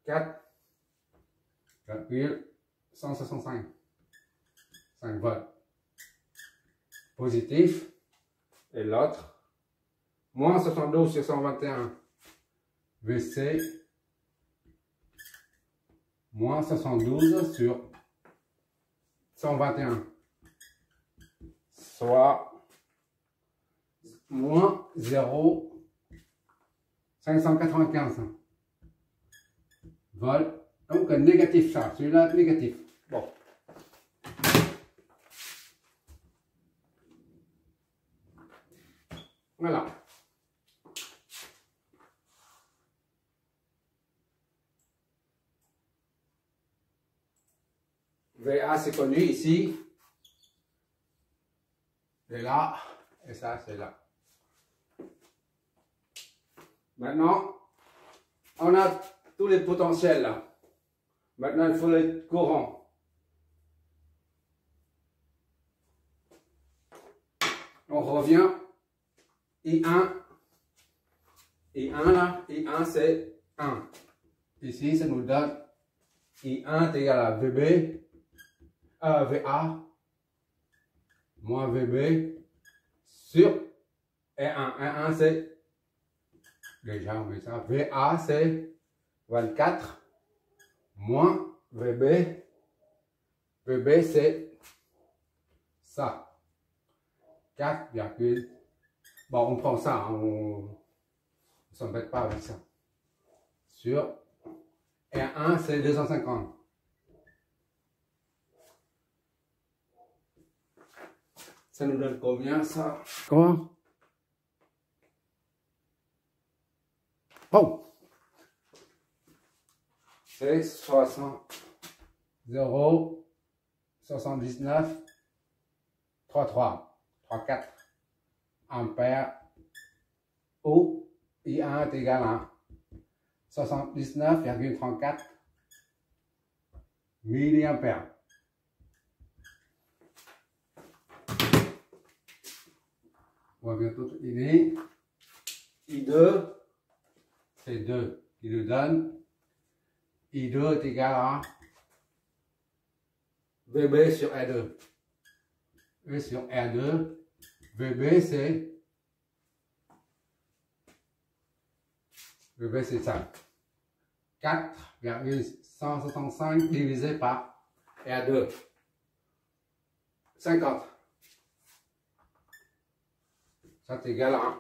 4,165 5 volts positif, et l'autre moins 72 sur 121 VC moins 72 sur 121, soit moins 0,595 volts. Donc négatif ça, celui-là négatif. Bon. Voilà. VA c'est connu ici. C'est là. Et ça c'est là. Maintenant, on a tous les potentiels là. Maintenant, il faut les courants. On revient. I1. I1 là. I1 c'est 1. Ici, ça nous donne I1 est égal à VB. VA. Moins VB. Sur R1. R1 c'est. Déjà, on met ça. VA c'est 24. Moins VB. VB c'est ça. 4, bon, on prend ça, hein, on ne s'embête pas avec ça. Sur R1 c'est 250. Ça nous donne combien ça? Quoi? Oh! C'est 0,79 33 34 ampères ou I1 est égal à 79,34 milliampères. On va bientôt terminer. I2, c'est 2 qui nous donne. I2 est égal à VB sur R2. V sur R2. VB c'est ça. 4,165 divisé par R2. 50. Ça est égal à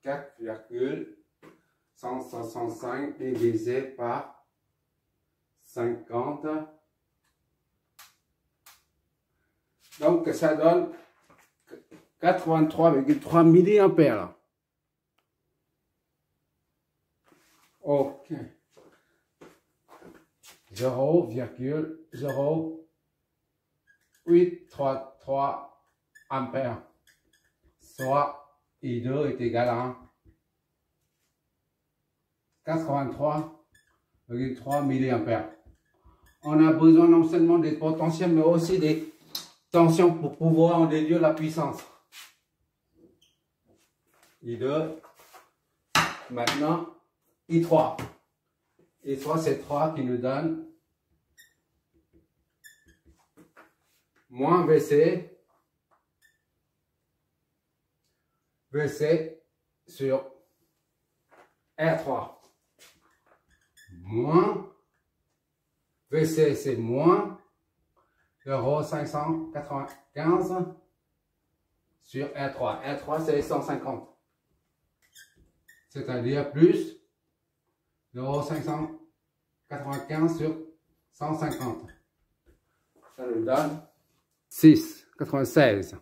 4,165 divisé par 50. Donc ça donne 83,3 milliampères. Ok. 0,0833 ampères. Soit I2 est égal à 83,3 milliampères. On a besoin non seulement des potentiels, mais aussi des tensions pour pouvoir en déduire la puissance. I2. Maintenant, I3. I3, c'est 3 qui nous donne moins VC. VC sur R3. Moins VC, c'est moins 0,595 sur R3. R3, c'est 150. C'est-à-dire plus 0,595 sur 150. Ça nous donne 6,96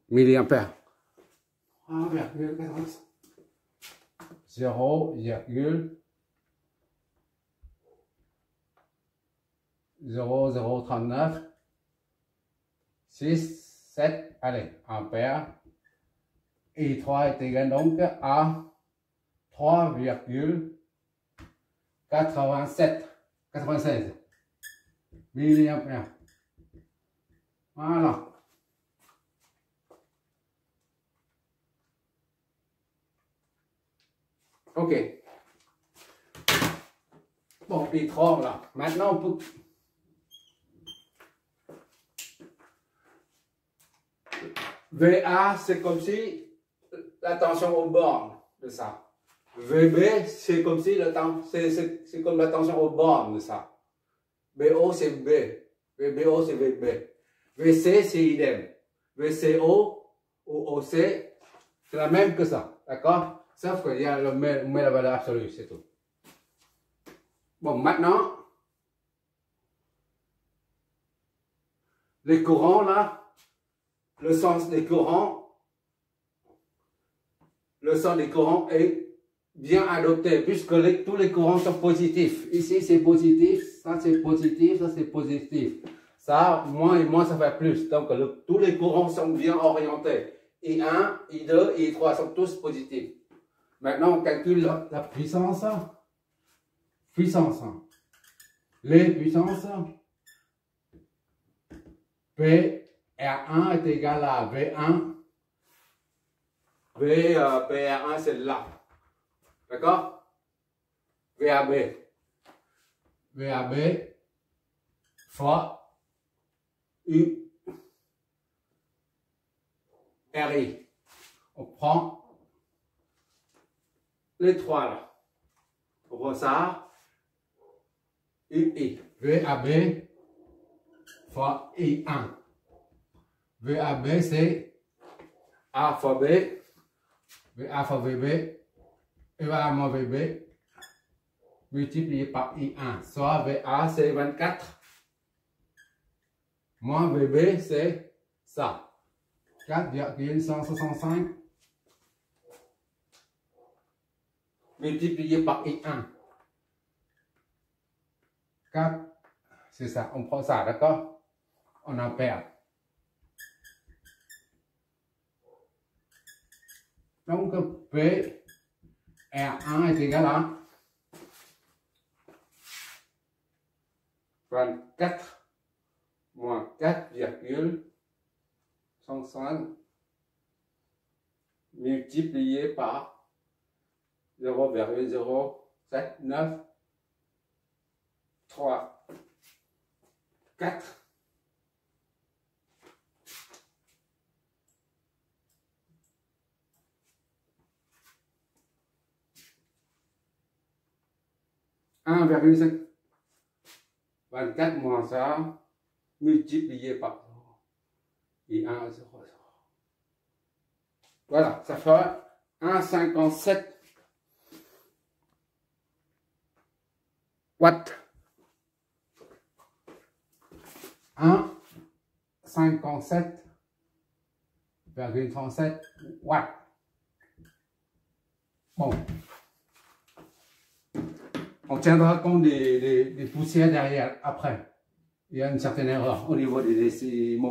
milliampères. 0,0039 6 7 allez ampères. I3 est égal donc à 3,96 milliampères. Voilà. Ok. Bon, les trois là. Maintenant, on peut... VA, c'est comme si la tension aux bornes de ça. VB, c'est comme si c'est comme la tension aux bornes de ça. BO, c'est B. VBO, c'est VB. VC, c'est idem. VCO ou OC, c'est la même que ça. D'accord? Sauf qu'il y a on met la valeur absolue, c'est tout. Bon, maintenant, les courants là, le sens des courants est bien adopté puisque tous les courants sont positifs. Ici c'est positif, ça c'est positif, ça c'est positif. Ça, moins et moins ça fait plus. Donc tous les courants sont bien orientés. I1, I2, I3 sont tous positifs. Maintenant on calcule la puissance. Les puissances. PR1 est égal à V1. PR1 c'est là. D'accord? VAB fois U RI. On prend les trois là. On voit ça. UI. VAB fois I1. VAB c'est A fois B. VA fois VB. Et VA moins VB multiplié par I1. Soit VA c'est 24. Moins VB c'est ça. 4,165 multiplié par I1. 4, c'est ça. On prend ça, d'accord? On en perd. Donc, P R1 est égal à 24 moins 4,105 multiplié par 0,0793 4. Un virgule 5. 24 moins ça, multiplié par 0. Et 1, 0, 0. Voilà, ça fait 1,57 watts. 1,57,37 watts. Bon. On tiendra compte des poussières derrière, après. Il y a une certaine erreur au niveau des décimaux.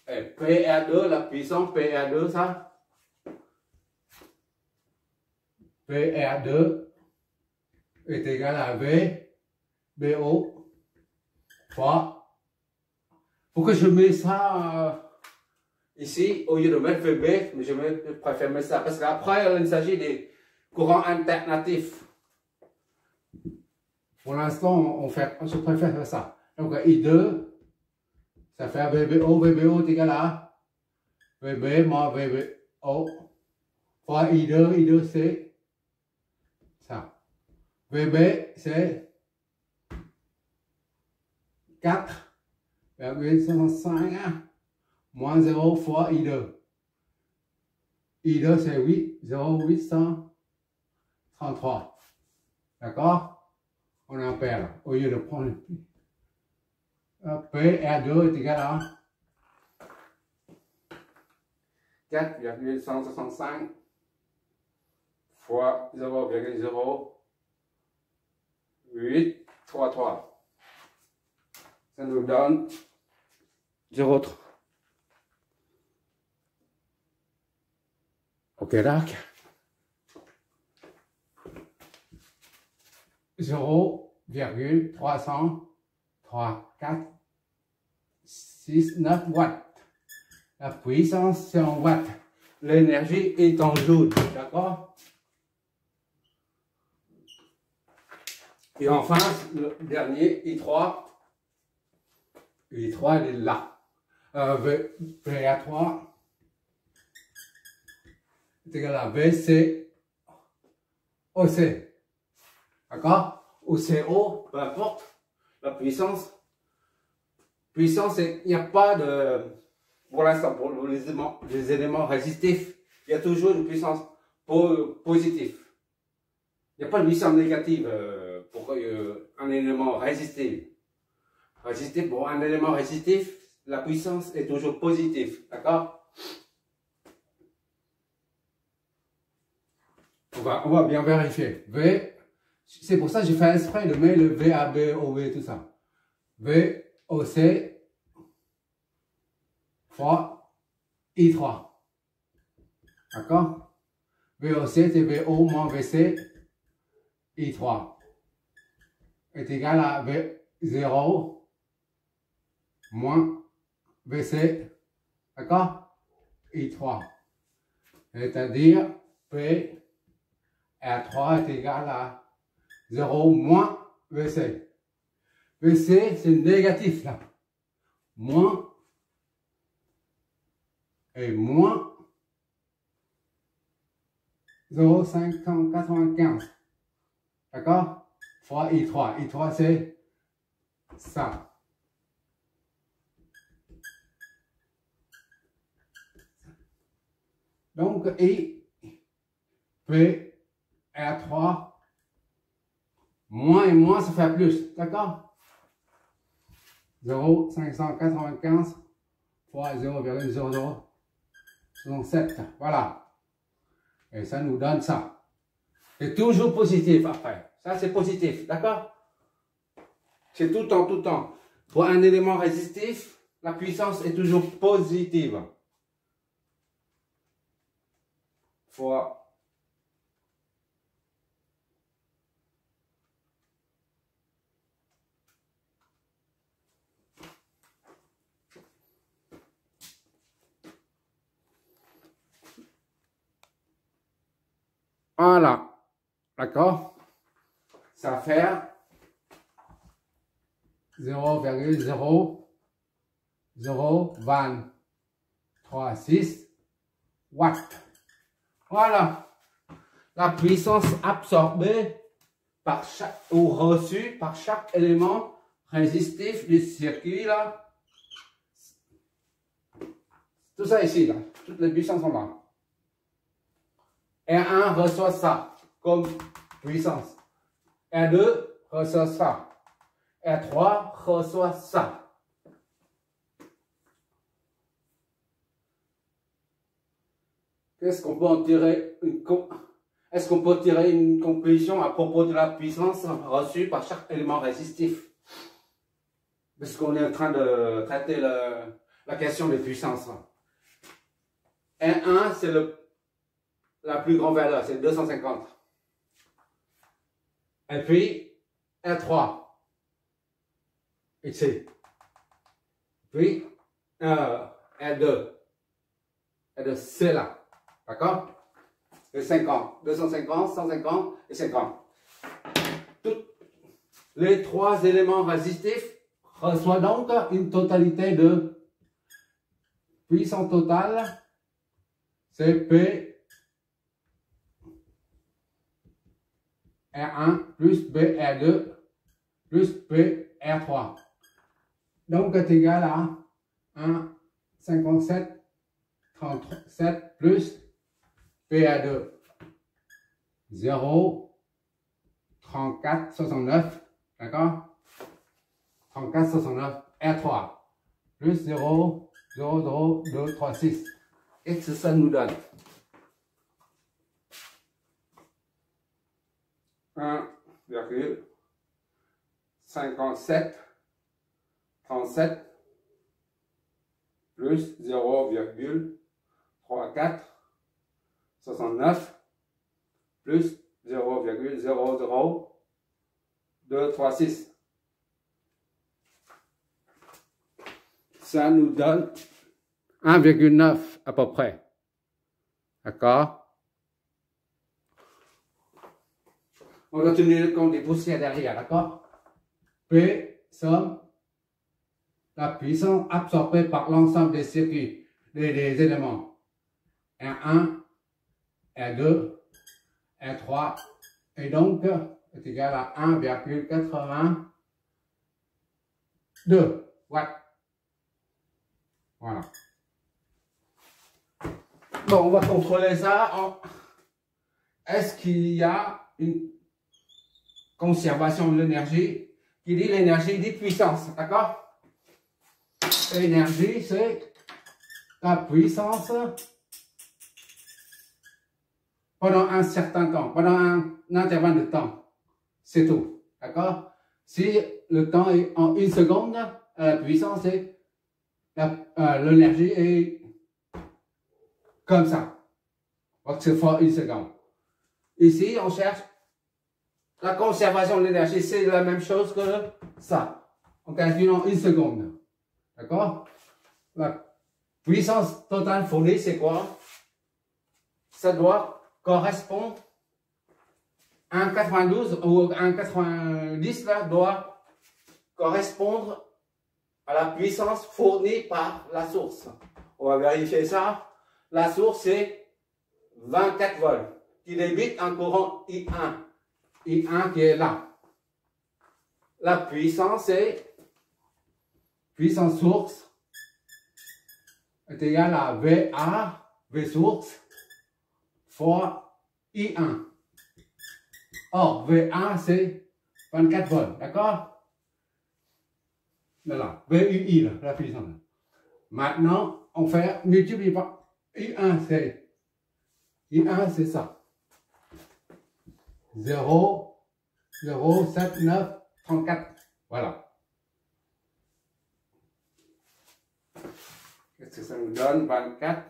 Et PR2, la puissance PR2, ça. PR2 est égal à V, BO, fois. Pourquoi je mets ça ici, au lieu de mettre VB, mais je préfère mettre ça, parce qu'après, il s'agit des courants alternatifs. Pour l'instant, je préfère faire ça. Donc, I2, ça fait VBO est égal à VB moins VBO fois I2 c'est ça. VB, c'est 4,65 moins 0 fois I2. I2, c'est 0,833. D'accord? On en perd là, au lieu de prendre le P. PR2 est égal à 4,165 fois 0,0833. Ça nous donne 0,3. Ok, d'accord. 0,33469 watts. La puissance c'est en watts. L'énergie est en joules. D'accord? Et enfin, le dernier, I3. I3, il est là. VA3 est égal à VC OC. D'accord? OCO, peu importe la puissance. Puissance, il n'y a pas de... Pour l'instant, pour les éléments résistifs, il y a toujours une puissance positive. Il n'y a pas de puissance négative pour un élément résistif. Pour un élément résistif, la puissance est toujours positive. D'accord? On va bien vérifier. V, c'est pour ça que j'ai fait exprès de mettre le VAB, OV, tout ça. VOC fois I3. D'accord? VOC, c'est VO moins VC, I3 est égal à V0 moins VC, d'accord? I3. C'est-à-dire P R3 est égal à 0 moins VC. VC, c'est négatif là. Moins et moins 0,595. D'accord? Fois I3. I3, c'est ça. Donc, I, P, R3, moins et moins, ça fait plus. D'accord? 0,595 fois 0,0067. Voilà. Et ça nous donne ça. C'est toujours positif après. Ça, c'est positif. D'accord? C'est tout le temps. Pour un élément résistif, la puissance est toujours positive. Fois voilà. D'accord? Ça va faire 0,0036 watts. Voilà. La puissance absorbée par chaque, ou reçue par chaque élément résistif du circuit là. Tout ça ici là. Toutes les puissances sont là. R1 reçoit ça comme puissance. R2 reçoit ça. R3 reçoit ça. Qu'est-ce qu'on peut en tirer Est-ce qu'on peut tirer une conclusion à propos de la puissance reçue par chaque élément résistif? Parce qu'on est en train de traiter la question des puissances. R1, c'est la plus grande valeur, c'est 250. Et puis, R3, ici. Puis, R2. R2, c'est là. D'accord? Et 50, 250, 150 et 50. Tous les trois éléments résistifs reçoivent donc une totalité de puissance totale, c'est P R1 plus B R2 plus P R3. Donc est égal à 1,57 37 plus P R2. 0, 34, 69, d'accord? 34, 69, R3, plus 0, 0, 0, 2, 3, 6. Qu'est-ce que ça nous donne? 1,57, 37, plus 0,34, 69, plus 0,00236. Ça nous donne 1,9 à peu près. D'accord? On doit tenir compte des poussières derrière, d'accord? P somme la puissance absorbée par l'ensemble des circuits, des éléments. R1, R2, R3, et donc est égal à 1,82 watts. Voilà. Bon, on va contrôler ça. Est-ce qu'il y a une conservation de l'énergie? Qui dit l'énergie dit puissance, d'accord? L'énergie, c'est la puissance pendant un certain temps, pendant un intervalle de temps. C'est tout, d'accord? Si le temps est en 1 seconde, la puissance est l'énergie est comme ça. Donc c'est fois 1 seconde. Ici, on cherche la conservation de l'énergie, c'est la même chose que ça. On calcule en 1 seconde. D'accord? La puissance totale fournie, c'est quoi? Ça doit correspondre à 1,92 ou 1,90 là, doit correspondre à la puissance fournie par la source. On va vérifier ça. La source, c'est 24 volts qui débite un courant I1. I1 qui est là. La puissance est puissance source est égale à VA, V source, fois I1. Or, VA c'est 24 volts, d'accord? Là, VUI, là, la puissance. Maintenant, on fait multiplier par I1, c'est ça. 0, 0, 7, 9, 34. Voilà. Qu'est-ce que ça nous donne? 24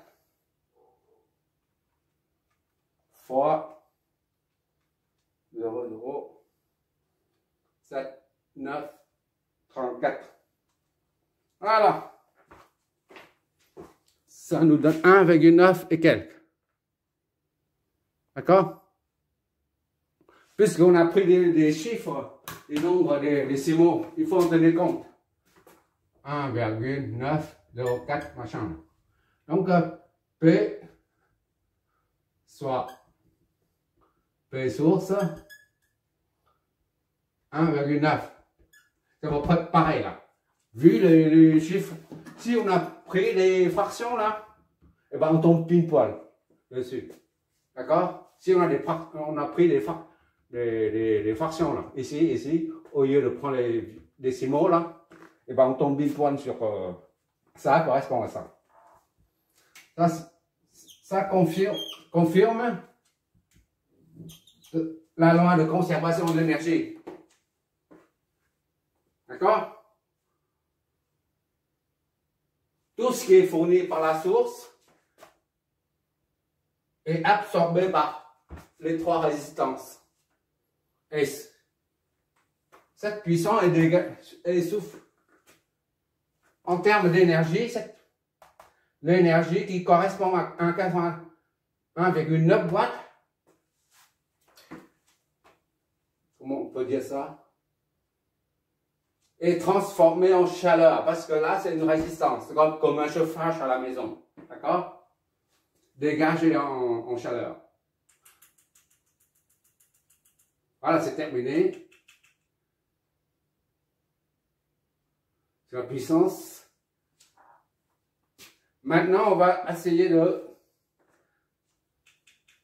fois 0, 0, 7, 9, 34. Voilà. Ça nous donne 1,9 et quelques. D'accord? Puisqu'on a pris des chiffres, des nombres, des décimaux, il faut en tenir compte. 1,904 machin. Donc, P, soit P source, 1,9. Ça va pas être pareil là. Vu les chiffres, si on a pris les fractions là, et ben on tombe pile poil dessus. D'accord? Si on a pris les fractions là, ici, au lieu de prendre les décimaux là, et ben on tombe pile poil sur ça correspond à ça. Ça confirme la loi de conservation de l'énergie. D'accord? Tout ce qui est fourni par la source est absorbé par les trois résistances. Et cette puissance est souffle. En termes d'énergie, l'énergie qui correspond à 1,9 watts, comment on peut dire ça, est transformée en chaleur, parce que là c'est une résistance, c'est comme un chauffage à la maison, d'accord? Dégagé en chaleur. Voilà, c'est terminé. C'est la puissance. Maintenant, on va essayer de...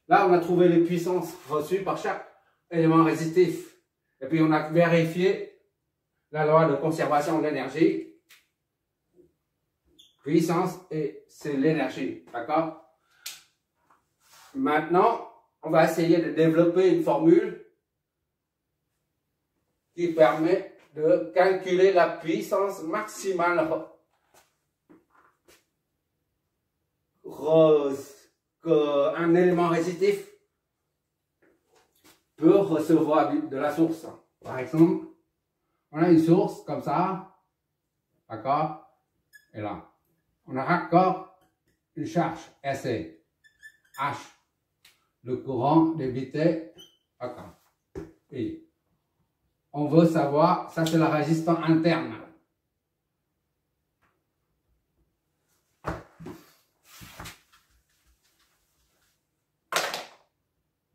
Là, on a trouvé les puissances reçues par chaque élément résistif. Et puis, on a vérifié la loi de conservation de l'énergie. Puissance, et c'est l'énergie. D'accord? Maintenant, on va essayer de développer une formule qui permet de calculer la puissance maximale qu'un élément résistif peut recevoir de la source. Par exemple, on a une source comme ça, d'accord? Et là, on a encore une charge, SC, H. Le courant débité, d'accord. Et on veut savoir, ça c'est la résistance interne.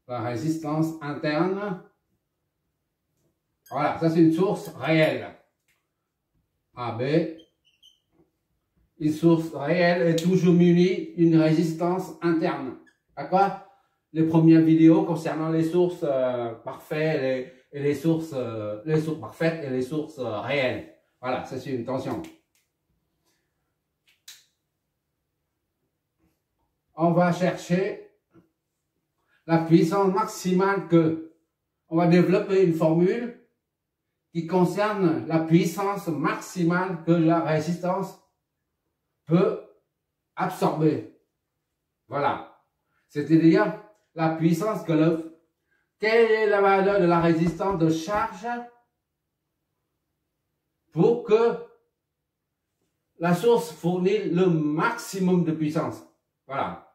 La résistance interne. Voilà, ça c'est une source réelle. AB. Une source réelle est toujours munie d'une résistance interne. D'accord? Les premières vidéos concernant les sources parfaites et les sources parfaites et les sources réelles. Voilà, ça c'est une tension. On va chercher la puissance maximale que. On va développer une formule qui concerne la puissance maximale que la résistance peut absorber. Voilà. C'est-à-dire la puissance que le... Quelle est la valeur de la résistance de charge pour que la source fournisse le maximum de puissance? Voilà.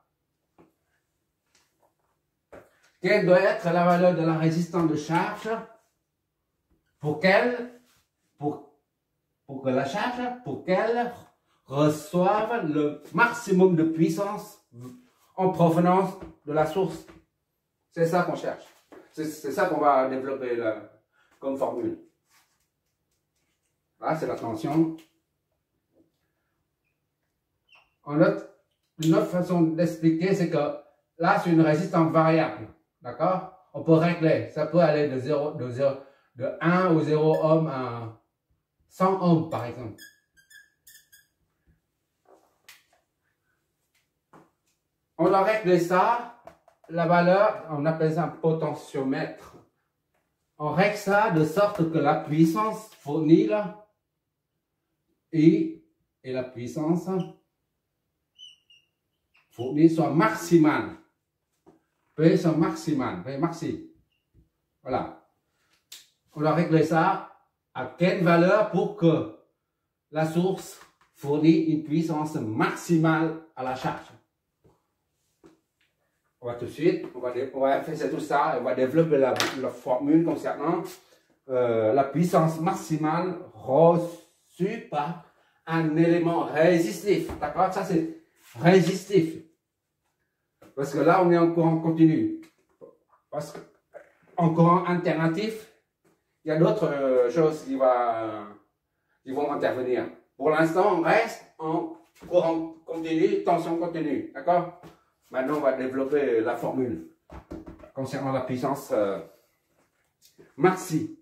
Quelle doit être la valeur de la résistance de charge pour qu'elle reçoive le maximum de puissance en provenance de la source. C'est ça qu'on cherche. C'est ça qu'on va développer comme formule. Là, c'est la tension. Une autre façon d'expliquer, c'est que là, c'est une résistance variable. D'accord? On peut régler. Ça peut aller de 1 ou 0 ohm à 100 ohms, par exemple. On a réglé ça, la valeur, on appelle ça un potentiomètre. On règle ça de sorte que la puissance fournie là, et la puissance fournie soit maximale. P soit maximale, P maxi. Voilà. On a réglé ça à quelle valeur pour que la source fournit une puissance maximale à la charge. On va tout de suite, on va faire tout ça, et on va développer la formule concernant la puissance maximale reçue par un élément résistif. D'accord? Ça c'est résistif. Parce que là on est en courant continu. Parce qu'en courant alternatif, il y a d'autres choses qui vont intervenir. Pour l'instant, on reste en courant continu, tension continue. D'accord? Maintenant, on va développer la formule concernant la puissance maxi.